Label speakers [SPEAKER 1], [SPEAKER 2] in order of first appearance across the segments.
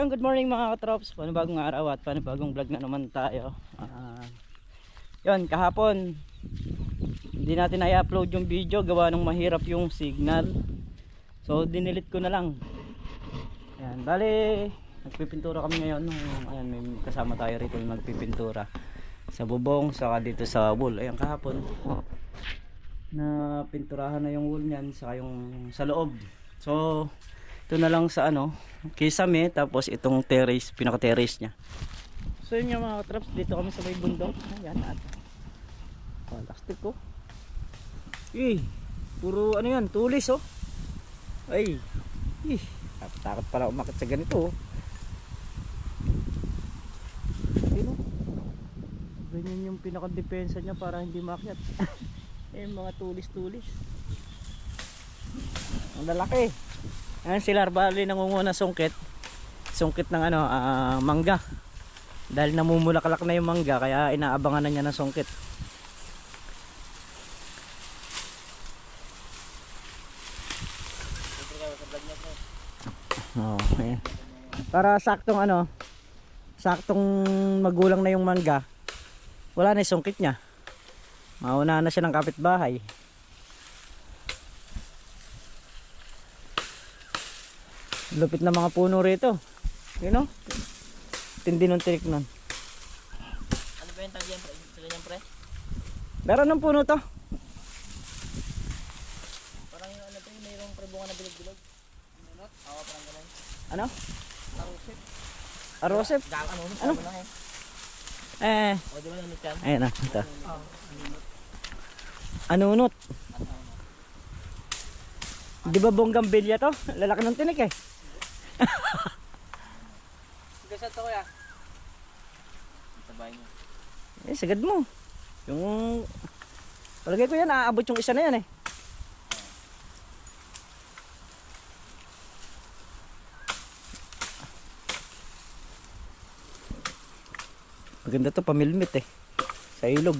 [SPEAKER 1] good morning mga katrops. Panibagong araw at panibagong vlog na naman tayo. Yun, kahapon hindi natin i-upload yung video gawa ng mahirap yung signal. So dinilit ko na lang. Ayan, bali nagpipintura kami ngayon. Ayan, may kasama tayo rito yung nagpipintura sa bubong saka dito sa wall. Ayan, kahapon na pinturahan na yung wall niyan saka yung sa loob. So ito na lang sa kisame, tapos itong terrace, pinaka terrace nya. So yun yung mga traps, dito kami sa may bundok. Ayan, at plastic ko. Puro yan, tulis oh. Takot pala umakit sa ganito oh. Ganyan yung pinaka depensa nya para hindi makyat. Mga tulis-tulis. Ang lalaki. Ayan sila, bali nangunguna sungkit ng mangga, dahil namumulaklak na yung mangga kaya inaabangan na niya ng sungkit. Ayan. Para saktong saktong magulang na yung mangga, wala na yung sungkit nya, mauna na siya ng kapitbahay. Lupit na mga puno rito. You know? Tindi ng tirik nun.
[SPEAKER 2] Ano ba yung tag yan, pre?
[SPEAKER 1] Meron ng puno to.
[SPEAKER 2] Parang yung mayroong prebunga na bilog-bilog. Oo, parang gano'n.
[SPEAKER 1] Ano?
[SPEAKER 2] Arosip.
[SPEAKER 1] Arosip? Ano?
[SPEAKER 2] O, di ba nanit yan?
[SPEAKER 1] Ayan na, ito. Anunot. Di ba bonggambilya to? Lalaki ng tinik eh.
[SPEAKER 2] Gasat to kuya. Sabay niya.
[SPEAKER 1] Sagad mo. Yung palagay ko yan, aabot yung isa na yan eh. Maganda to, pamilmit eh. Sa ilog.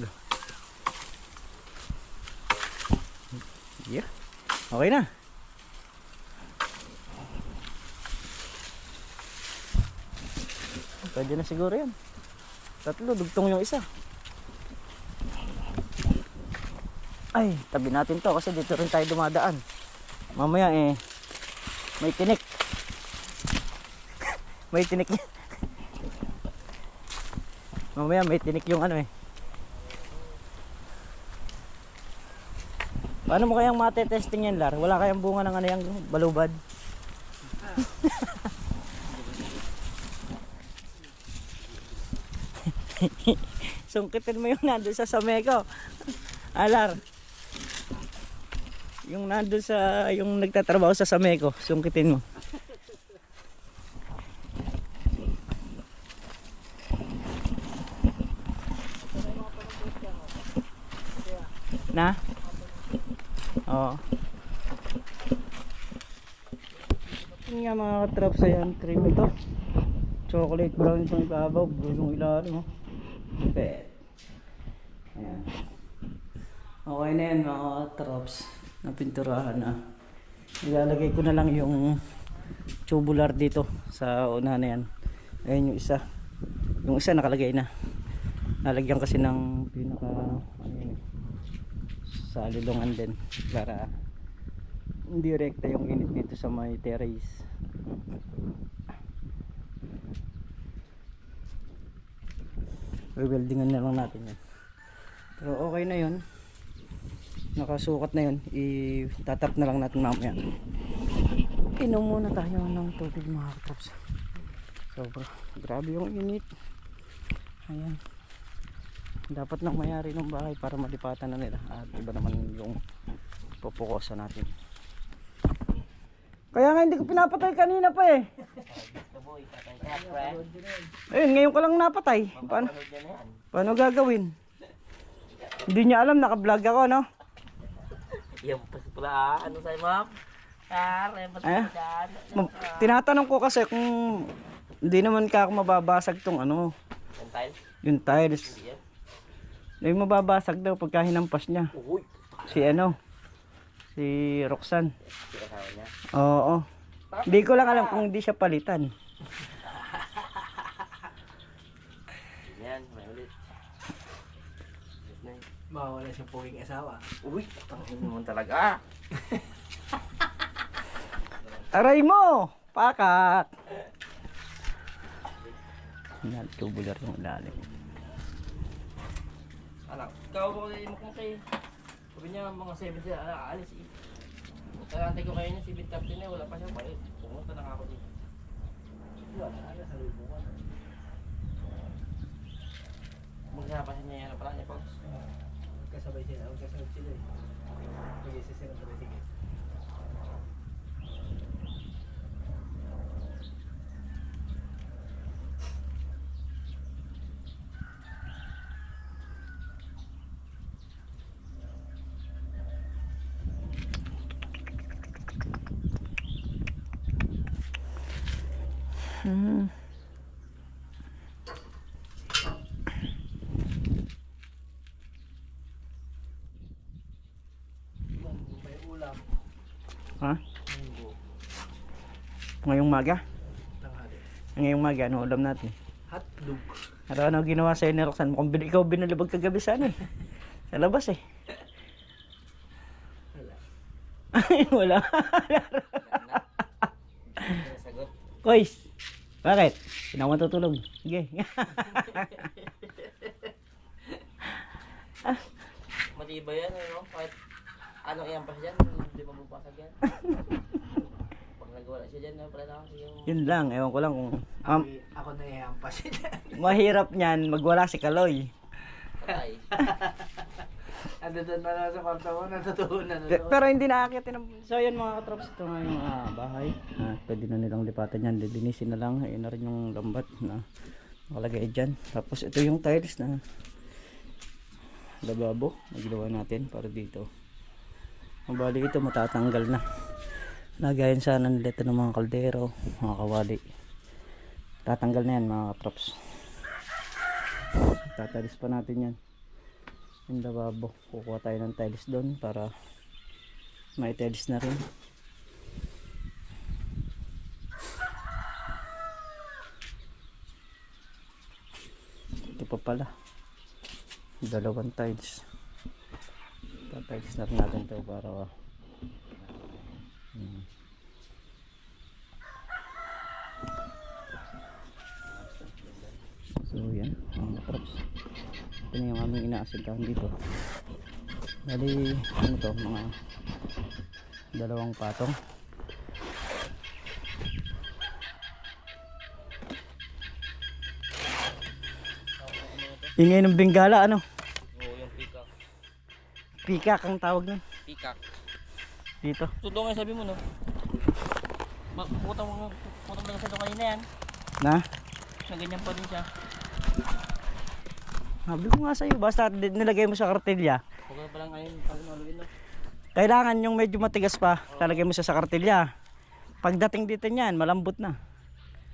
[SPEAKER 1] Yeah. Okay na. Pwede na siguro yan. Tatlo, dugtong yung isa. Ay, tabi natin to kasi dito rin tayo dumadaan. Mamaya may tinik. May tinik. Mamaya may tinik yung Paano mo kayang mate-testing yan, Lar? Wala kayang bunga ng yung balubad? Sungkitin mo yung nandun sa Sameco. Alar. Yung nandun sa, yung nagtatrabaho sa Sameco, sungkitin mo. Na? Oo. Yun nga mga traps, ayan, cream ito. Chocolate brown itong ibabaw, blue yung ilalim oh. Okay. Ayan. Okay na yan mga traps, napinturahan na. Ilalagay ko na lang yung tubular dito sa unahan na yan. Ayan yung isa. Yung isa nakalagay na. Nalagyan kasi ng pinaka sa lilungan din para hindi rekta yung init dito sa may terrace. Weldingan na lang natin yan. Pero okay na yun, nakasukat na yun. Itatap na lang natin mamaya. Inom muna tayo ng tubig mga katrops. Sobra, grabe yung init. Ayan, dapat nang mayari ng bahay para malipatan na nila. At iba naman yung pupukosan natin. Kaya nga hindi ko pinapatay kanina pa eh. Ayun, ngayon ko lang napatay. Paano gagawin? Hindi niya alam, naka-vlog ako, no?
[SPEAKER 2] Yung pala, ano sa'yo, ma'am?
[SPEAKER 1] Tinatanong ko kasi kung hindi naman ka mababasag tong
[SPEAKER 2] Yung tiles?
[SPEAKER 1] yung tiles. Yung mababasag daw pagka hinampas niya. Si si Roxanne. Oo. Hindi ko lang alam kung hindi siya palitan.
[SPEAKER 2] Mawala siyang puging asawa.
[SPEAKER 3] Uy, tangin naman talaga.
[SPEAKER 1] Aray mo! Pakak! Tubular yung ilalim.
[SPEAKER 3] Anak, ikaw ko kayo mo kay. Sabi niya mga 7 sila, aalis eh. Tarantay ko kayo niya, si Bit Captain na, wala pa siya. Balik, pumunta na ako dito.
[SPEAKER 2] Wala na sa lubungan.
[SPEAKER 3] Magsapasin niya yan pala niya, Pops.
[SPEAKER 2] Magkasabay sila eh. Mag-isa sila sabay sige. May ulam.
[SPEAKER 1] Ha?
[SPEAKER 2] Munggo.
[SPEAKER 1] Ngayong maga?
[SPEAKER 2] Tanghali.
[SPEAKER 1] Ngayong maga, ano ulam natin?
[SPEAKER 2] Hotdog.
[SPEAKER 1] Ano ginawa sa'yo ni Roxanne? Mukhang ikaw binalibag kagabi sana eh. Sa labas eh.
[SPEAKER 2] Wala.
[SPEAKER 1] Wala.
[SPEAKER 3] Sagot.
[SPEAKER 1] Kois! Bakit? Hindi ako matutulog. Sige.
[SPEAKER 3] Matibay yan, ano? Kahit anong iyan pa siya dyan, hindi mabubasag yan. Pag nagwala siya dyan, pala na kasi yung...
[SPEAKER 1] Yun lang, ewan ko lang kung
[SPEAKER 2] Ako na ihampas siya.
[SPEAKER 1] mahirap niyan magwala si Kaloy.
[SPEAKER 3] Patay.
[SPEAKER 2] Ano doon na lang sa kwarto mo, natutunan na
[SPEAKER 1] Pero hindi naakit. So yun mga katrops, ito nga yung bahay. Pwede na nilang lipatan yan, lilinisin na lang. Ayun na rin yung lambat na nakalagay dyan. Tapos ito yung tiles na lababo na ginawa natin para dito. Mabali ito matatanggal na. Lagayan sana nila ito ng mga kaldero, mga kawali. Tatanggal na yan mga katrops. Tatalis pa natin yan. Yung lababo, kukuha tayo ng tiles doon para may tiles na rin. Ito pa pala, dalawang tiles. Tiles na rin natin ito para so yan mga traps. Ito na yung aming inaasintahan dito. Bali ano to, mga dalawang patong. Ingay ng Bengala ano?
[SPEAKER 3] Oo, yung peacock.
[SPEAKER 1] Pikak ang tawag nun
[SPEAKER 3] Peacock.
[SPEAKER 1] dito.
[SPEAKER 3] Totoo nga sabi mo, no? Putang mo lang sa ito kanina yan.
[SPEAKER 1] Na?
[SPEAKER 3] Na ganyan pa rin siya.
[SPEAKER 1] Sabi ko nga sa'yo, basta nilagay mo sa kartilya.
[SPEAKER 3] Huwag na palang ayun, pag maluin, no?
[SPEAKER 1] Kailangan yung medyo matigas pa, talagay mo sa kartilya. Pagdating dito niyan, malambot na.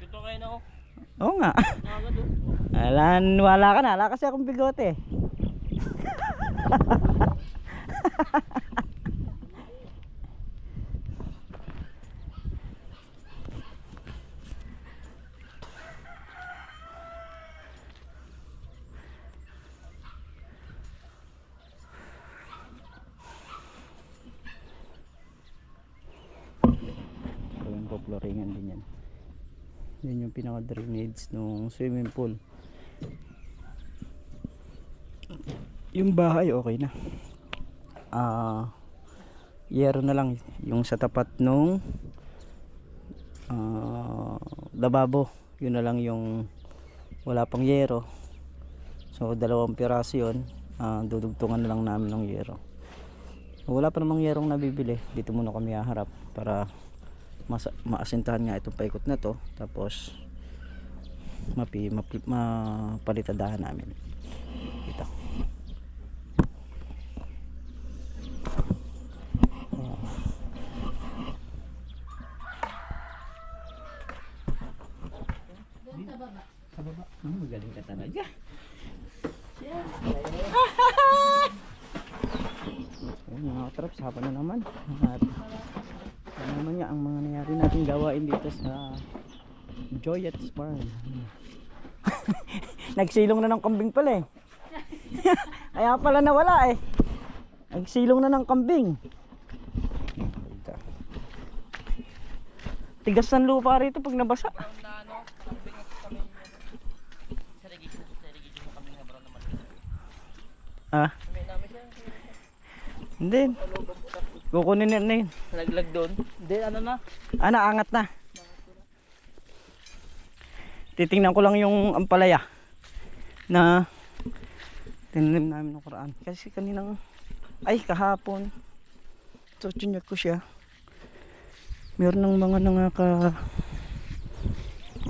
[SPEAKER 3] Ito kayo na, oh.
[SPEAKER 1] Oo nga.
[SPEAKER 3] Nakagad, oh.
[SPEAKER 1] Wala ka na, wala kasi akong bigote. Yung poploringan din yan. Yan yung pinaka drainage ng swimming pool. Yung bahay okay na. Yero na lang yung sa tapat nung lababo. Yun na lang yung wala pang yero. So 2 piraso yun. Dudugtungan na lang namin ng yero. Wala pa namang yerong nabibili. Dito muna kami haharap para maasintahan nga itong paikot na to. Tapos mapalitadahan namin ito. Sa baba. Magaling ka talaga. Ayun mga katraps, hapon na naman. At ano naman nga ang mga nangyari natin gawain dito sa Joyette's Farm. Nagsilong na ng kambing pala eh. Kaya pala nawala eh. Nagsilong na ng kambing. Tigas ng lupa rito pag nabasa.
[SPEAKER 3] Brown na ano, kambing at kami sa irrigation ng kambing na brown naman.
[SPEAKER 1] Ah,
[SPEAKER 3] Kami namin siya.
[SPEAKER 1] hindi. Kukunin na yun.
[SPEAKER 3] Naglag doon. Hindi, ano na.
[SPEAKER 1] Ah, naangat na. Titingnan ko lang yung ampalaya na tinanim namin ng Quran. Kasi kaninang, ay kahapon, so chinek ko siya. Meron ng mga nangaka,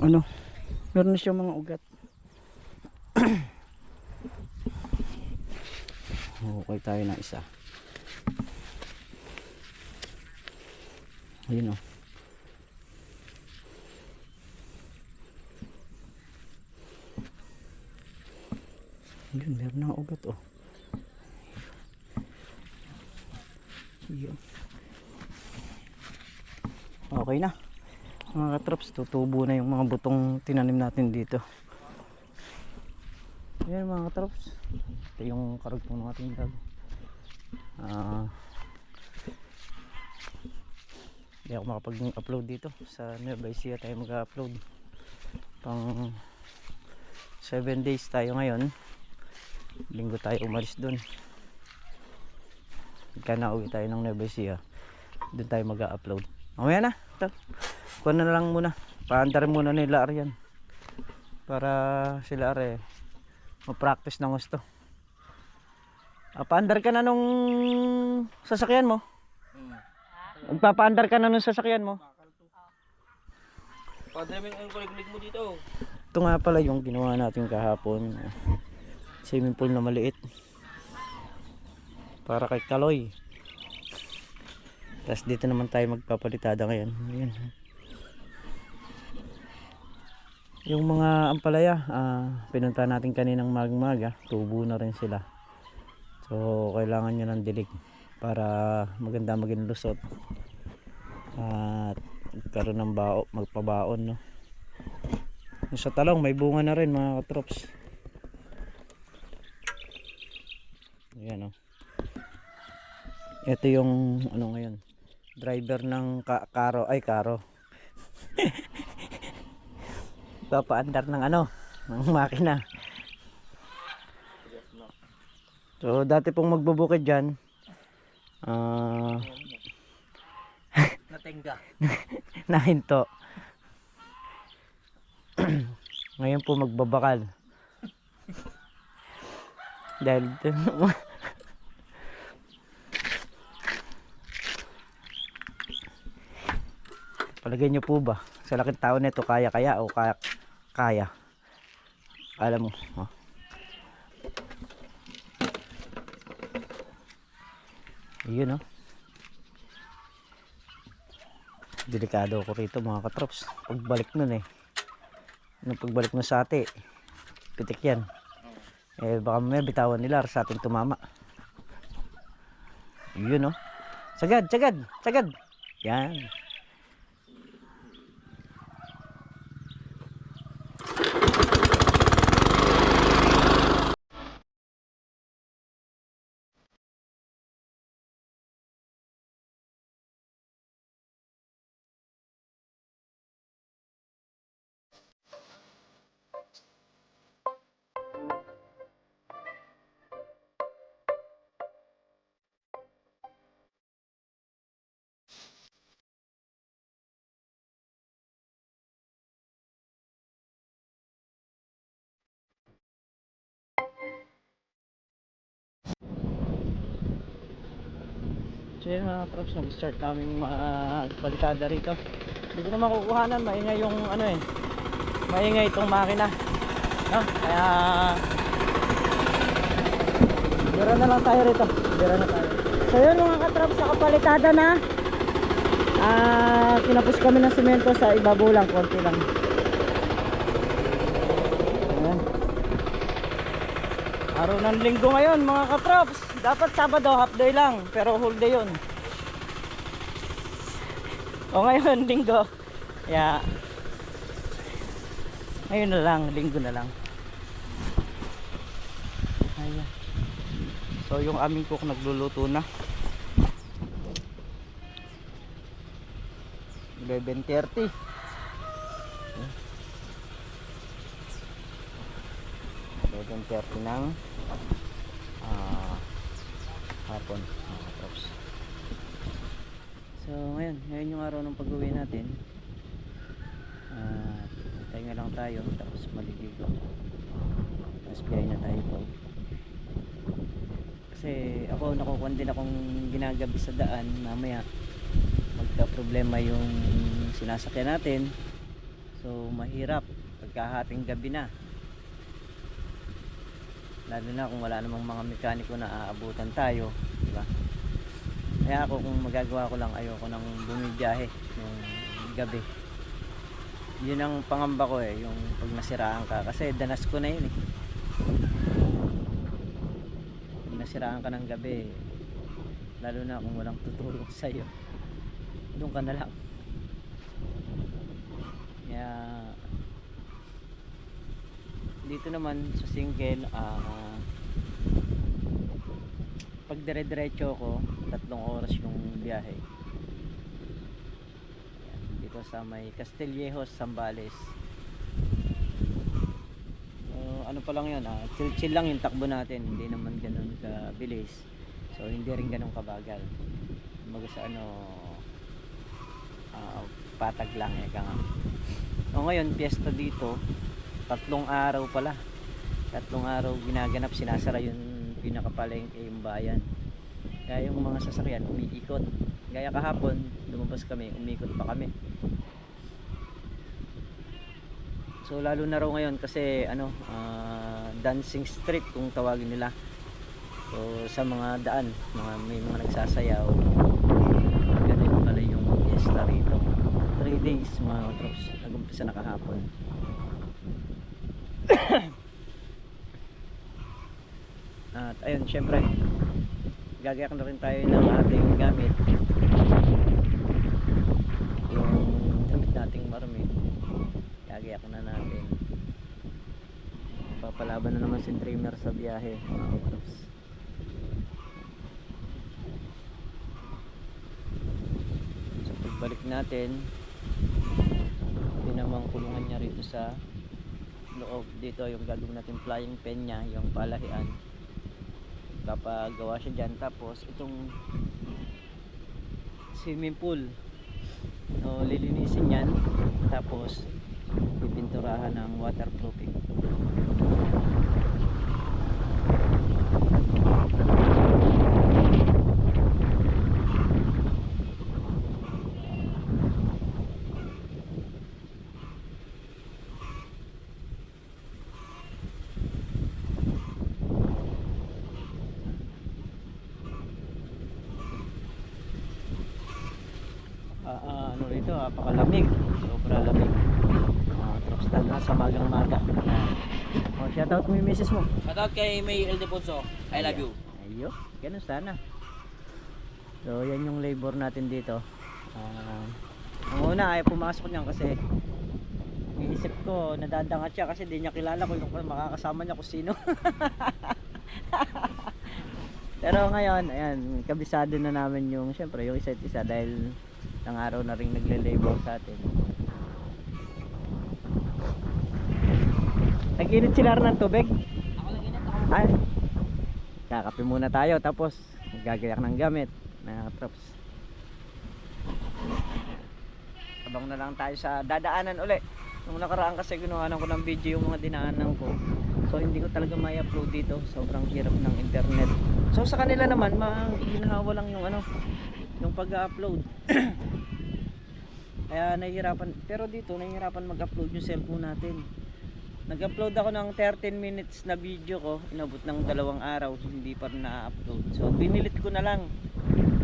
[SPEAKER 1] ano, meron na siya mga ugat. Okay tayo na isa. Ayun o. Yun, meron na ugat oh. Yun. Okay na. Mga katrops, tutubo na yung mga butong tinanim natin dito. Yan mga katrops. Ito yung karugtong ng ating vlog. Hindi ako makapag-upload dito. Sa Nueva Ecija tayo mag-upload. Pang 7 days tayo ngayon. Linggo tayo umalis dun. Pagka nauwi tayo ng Nueva Ecija, dun tayo mag-upload. Mamaya na. Ito. Kuha na lang muna. Paandarin muna nila Aryan. Para sila Are ma-practice ng gusto. Paandar ka na nung sasakyan mo? Magpapaandar ka na nung sasakyan mo?
[SPEAKER 3] Padre mo yung kulig-kulig mo dito.
[SPEAKER 1] Ito nga pala yung ginawa natin kahapon. Swimming pool na maliit. Para kay Kaloy. Tapos dito naman tayo magpapalitada ngayon. Ayan. Yung mga ampalaya, pinunta natin kaninang magmaga, tubo na rin sila. So kailangan nyo ng dilig para maganda maging lusot. At magkaroon ng magpabaon, no? Yung sa talong may bunga na rin mga katrops. Ayan, oh. Ito yung ano ngayon, driver ng karo. Papaandar ng ano, ng makina. So dati pong magbubukid dyan,
[SPEAKER 3] Natingga.
[SPEAKER 1] nahinto. Ngayon po magbabakal. Dahil palagay nyo po ba sa laking tao nito kaya o kaya alam mo, oh. Yun, oh. Delikado ko rito mga katrops pagbalik nun nung pagbalik nun sa ate pitik yan baka may bitawan nila sa ating tumama. Yun, oh. Sagad yan. So yun mga trucks, nag-start namin magpalitada rito. Hindi ko na makukuhanan, maingay yung ano maingay itong makina, no? Kaya bira na lang tayo rito, bira na tayo. So yun mga ka-trucks, nakapalitada na. Kinapos kami ng semento sa ibabaw lang, konti lang. Ayan. Araw ng linggo ngayon mga ka-trucks. Dapat Sabado half day lang, pero whole day yun. O ngayon linggo. Yeah. Ngayon na lang, linggo na lang. Ayan. So yung aming cook nagluluto na. 11:30. 11:30 ng hapon. Tapos. So ngayon yung araw ng pag-uwi natin. Tayo lang tayo, tapos maliligo. Tapos biyahe na tayo po. Kasi ako nakukuha din akong ginagabi sa daan. Mamaya magka problema yung sinasakyan natin. So mahirap pagkahating gabi na. Lalo na kung wala namang mga mekaniko na aabutan tayo, diba? Kaya ako kung magagawa ko lang, ayoko nang bumibiyahe nung gabi. Yun ang pangamba ko yung pag nasiraan ka, kasi danas ko na yun Pag nasiraan ka ng gabi, lalo na kung walang tutulong sa'yo, doon ka na lang. Kaya dito naman sa single, pag dire-diretso ko 3 oras yung biyahe. Ayan, dito sa may Castillejos, Zambales. Ano pa lang yun, chill lang yung takbo natin, hindi naman ganun kabilis, so hindi rin ganun kabagal. Kumbaga sa patag lang nga. So ngayon piyesta dito, 3 araw pala. 3 araw ginaganap, sinasara yung pinakapalengke yung bayan. Kaya yung mga sasakyan umiikot. Gaya kahapon, lumabas kami, umikot pa kami. So lalo na raw ngayon kasi dancing street kung tawagin nila. So sa mga daan, may mga nagsasayaw. Ganun pala yung fiesta rito. 3 days mga troops, nag-umpisa na kahapon. At ayun, syempre gagayak na rin tayo ng ating gamit, yung damit nating marumi. Gagayak na natin, papalaban na naman si trimmer sa biyahe mga troops. So pagbalik natin, namang kulungan niya rito sa loob. Dito yung gagawin natin flying pen niya, yung palahian, papagawa siya dyan. Tapos itong swimming pool, so lilinisin yan, tapos pipinturahan ng waterproofing. Ano rito, napakalamig, sobra lamig. Trucks na sa magang maga. Shoutout mo yung misis mo.
[SPEAKER 3] Shoutout kay May Ildefonso, I love you.
[SPEAKER 1] Ayo, ganun sana. So yan yung labor natin dito. Ang una ay pumasok niyan kasi iisip ko nadadangat siya kasi di niya kilala ko yung makakasama niya kung sino. Pero ngayon, ayan, kabisado na namin yung, syempre, yung isa't isa dahil ng araw na rin nagle-labor sa atin. Nag-init sila ng tubig?
[SPEAKER 3] Ako lang init, ako.
[SPEAKER 1] Ay, kakape muna tayo tapos gagayak ng gamit na props. Abang na lang tayo sa dadaanan uli. Nung nakaraan kasi ginawanan ko ng video yung mga dinaanan ko, so hindi ko talaga may upload dito, sobrang hirap ng internet. So sa kanila naman ginahawa lang yung yung pag-upload. Kaya nahihirapan, pero dito nahihirapan mag-upload yung cellphone natin. Nag-upload ako ng 13 minutes na video ko, inabot ng 2 araw, hindi pa rin na-upload. So binilit ko na lang.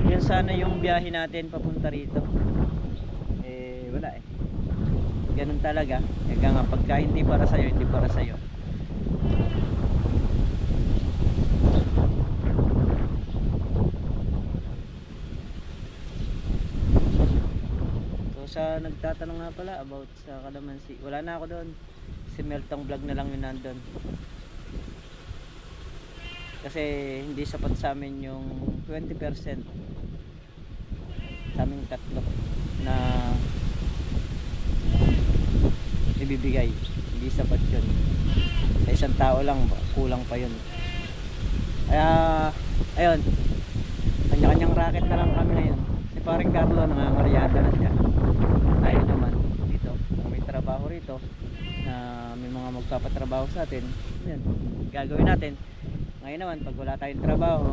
[SPEAKER 1] Yan sana yung biyahe natin papunta rito. Wala ganun talaga. Kaya nga pagka hindi para sa'yo, hindi para sa'yo. So sa nagtatanong nga pala about sa kalamansi, wala na ako doon. Si Meltong vlog na lang yun nandun. kasi hindi sapat sa amin yung 20% sa aming tatlo na ibibigay. Hindi sapat yun sa isang tao lang, kulang pa yun. Kaya ayun, kanya-kanyang racket na lang kami ngayon. Si paring Carlo nangangaryada na siya, tayo naman dito kung may trabaho rito na may mga magpapatrabaho sa atin, yan gagawin natin. Ngayon naman pag wala tayong trabaho,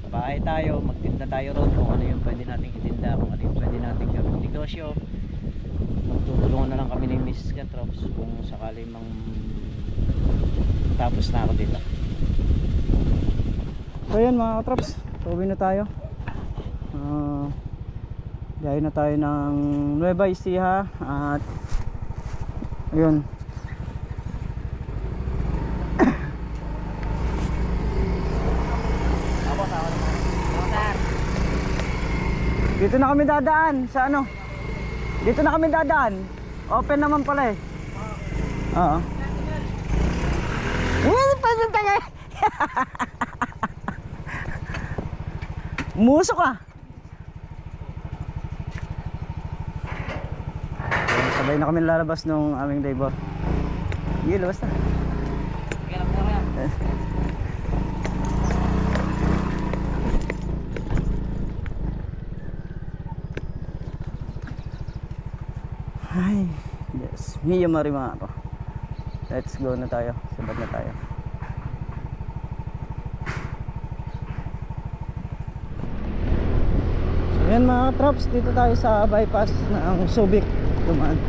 [SPEAKER 1] sa bahay tayo, magtinda tayo ron kung ano yung pwede nating itinda, kung ano yung pwede nating gawing negosyo. Tutulungan na lang kami ni Miss Katrops kung sakali mang tapos na ako dito. So yan mga katrops, pauwi na tayo. Biyahe na tayo ng Nueva Ecija at ayun. Dito na kami dadaan sa ano? Dito na kami dadaan. Open naman pala eh. Oo. Musok ah. Sabay na kami lalabas nung aming labor. Sige, labas na. Ay, yes. Mia Marimaro. Let's go na tayo. Sabad na tayo. So yan mga traps, dito tayo sa bypass ng Subic. Dumaan.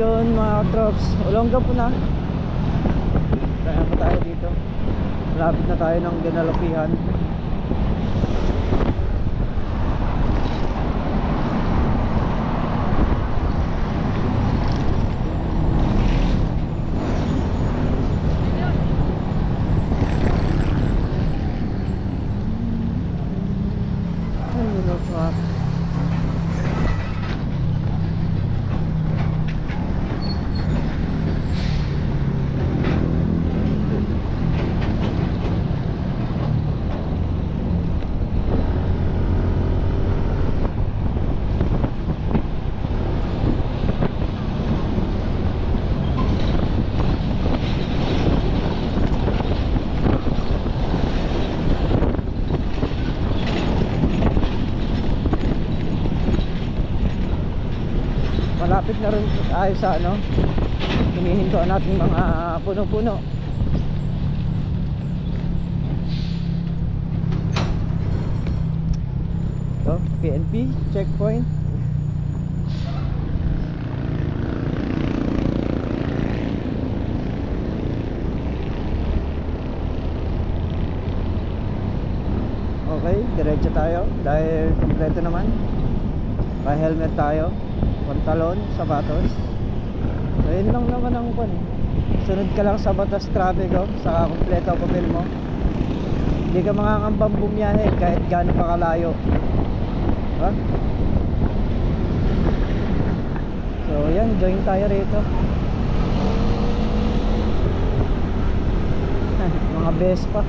[SPEAKER 1] Yun mga trops, Olonga po na. Kaya pa tayo dito. Malapit na tayo ng Ganalapihan. Malapit na rin tayo sa ano, hinihintuan natin mga puno-puno. Ito, PNP checkpoint. Okay, diretso tayo dahil kompleto naman. Pa-helmet tayo, pantalon, sapatos. So yun lang naman ang kun. Sunod ka lang sa batas traffic, oh, saka kompleto ang papel mo. Hindi ka makakambang bumiyahe kahit gaano pa kalayo. Diba? So yan, join tayo rito. Mga Vespa.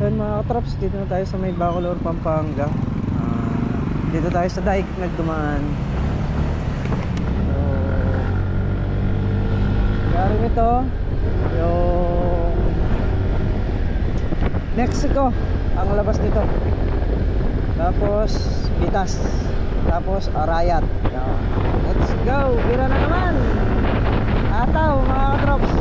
[SPEAKER 1] Ayun mga katraps, dito na tayo sa may Bacolor, Pampanga. Dito tayo sa dike nagdumaan. So, galing ito yung Mexico ang labas nito. Tapos Pitas. tapos Arayat. Yan. Let's go, bira na naman. Ataw mga katrops.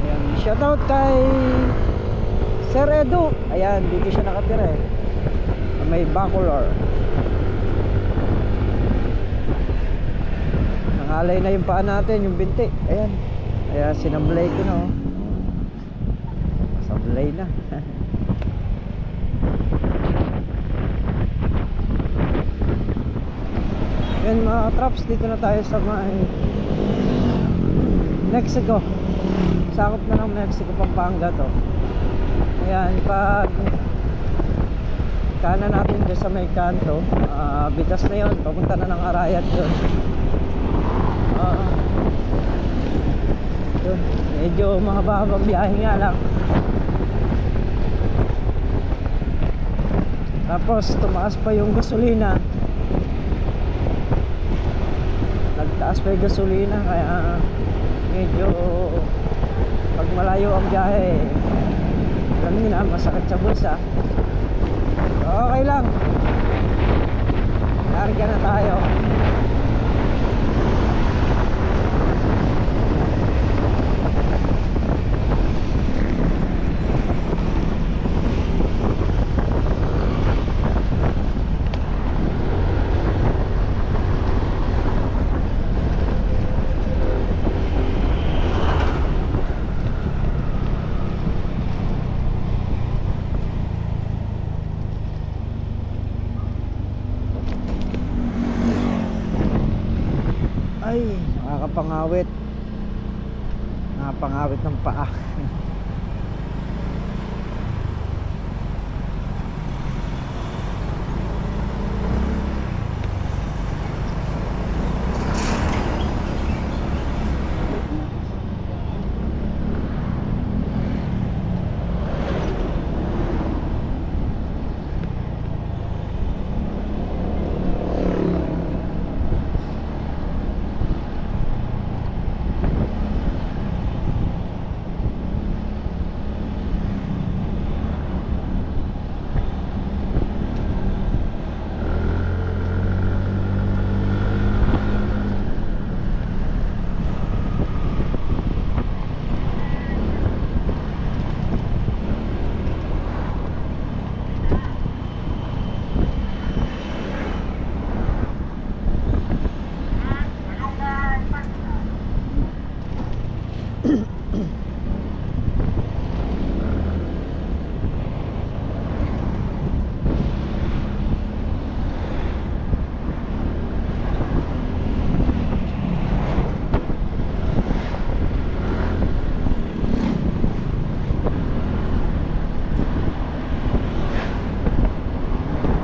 [SPEAKER 1] Ayan, shoutout kay Sir Edu. Ayan, dito siya nakatira eh. May Bacolor. Nangalay na yung paa natin, yung binti. Ayan. Kaya sinablay ko na oh. Sablay na. Ayan mga traps, dito na tayo sa may Mexico. Sakop na ng Mexico, Pampanga to. Ayan, pag kanan natin dyan sa may kanto, bitas na yon, papunta na ng Arayat doon. Yun, medyo mahabang biyahe nga lang. Tapos tumaas pa yung gasolina, nagtaas pa yung gasolina, kaya medyo pag malayo ang biyahe, alam niyo na, masakit sa bulsa. Okay lang, larga na tayo. Ay, nakakapangawit. Nakapangawit ng paa.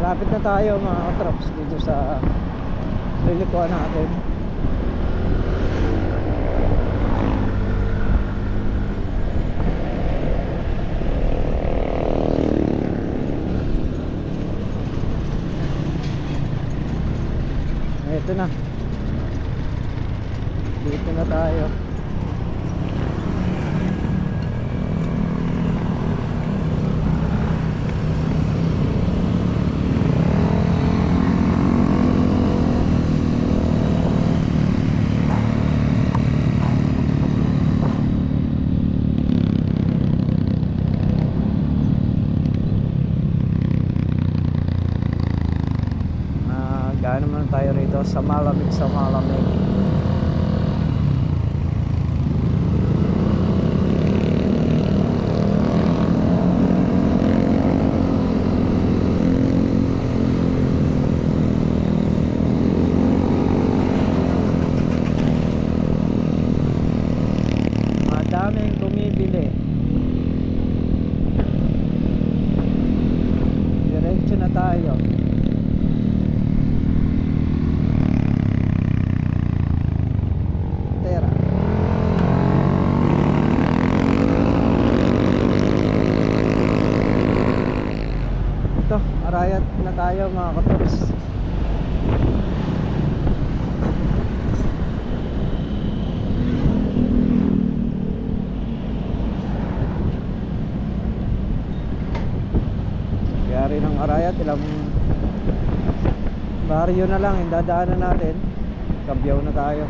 [SPEAKER 1] Lapit na tayo mga katrops dito sa lilikuan natin. Ito na, dito na tayo. Kaya naman tayo rito sa malamig, sa malamig. Madaming bumibili. Diretso na tayo. Arayat na tayo mga katrops. may-ari ng Arayat. Ilang baryo na lang yung dadaanan natin. Kabyaw na tayo.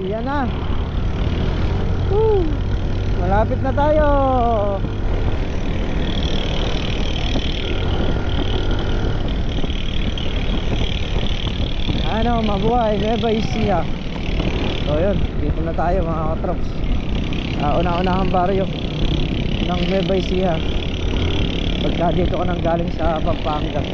[SPEAKER 1] Yan na. Woo! Malapit na tayo. Ano, mabuhay, Nueva Ecija. So yun, dito na tayo mga katrops. Una-unahang baryo ng Nueva Ecija. Pagka dito ka nang galing sa Pampanga.